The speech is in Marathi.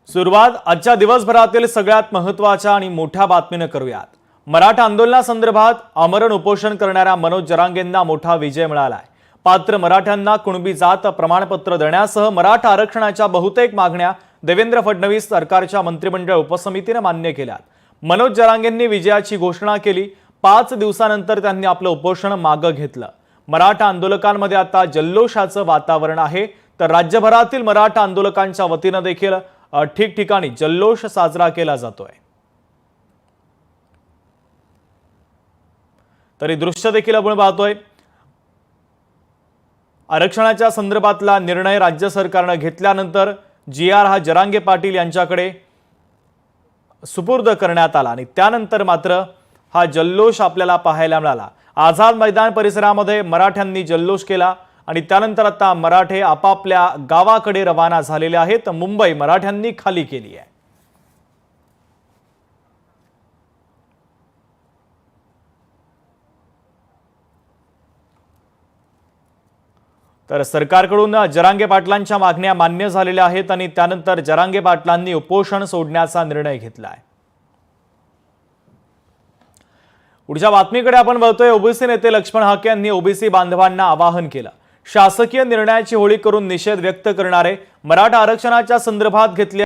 सुरुवात आजच्या दिवसभरातील सगळ्यात महत्त्वाच्या आणि मोठ्या बातमीने करूयात। मराठा आंदोलनासंदर्भात आमरण उपोषण करणाऱ्या मनोज जरांगेंना मोठा विजय मिळालाय। पात्र मराठ्यांना कुणबी जात प्रमाणपत्र देण्यासह मराठा आरक्षणाच्या बहुतेक मागण्या देवेंद्र फडणवीस सरकारच्या मंत्रिमंडळ उपसमितीने मान्य केल्यात। मनोज जरांगेंनी विजयाची घोषणा केली। 5 दिवसानंतर त्यांनी आपलं उपोषण मागे घेतलं। मराठा आंदोलकांमध्ये आता जल्लोषाचं वातावरण आहे, तर राज्यभरातील मराठा आंदोलकांच्या वतीने देखील ठिकठिकाणी जल्लोष साजरा केला जातोय। तरी दृश्य देखील आपण पाहतोय। आरक्षणाच्या संदर्भातला निर्णय राज्य सरकारने घेतल्यानंतर GR हा जरांगे पाटील यांच्याकडे सुपूर्द करण्यात आला आणि त्यानंतर मात्र हा जल्लोष आपल्याला पाहायला मिळाला। आझाद मैदान परिसरामध्ये मराठ्यांनी जल्लोष केला आणि त्यानंतर आता मराठे आपापल्या गावाकडे रवाना झालेले आहेत। मुंबई मराठ्यांनी खाली केली आहे। तर सरकारकडून जरांगे पाटलांच्या मागण्या मान्य झालेल्या आहेत आणि त्यानंतर जरांगे पाटलांनी उपोषण सोडण्याचा निर्णय घेतला आहे। पुढच्या बातमीकडे आपण बघतोय। ओबीसी नेते लक्ष्मण हाके यांनी ओबीसी बांधवांना आवाहन केलं। शासकीय निर्णयाची होळी करून निषेध व्यक्त करणारे मराठा आरक्षणाच्या संदर्भात घेतले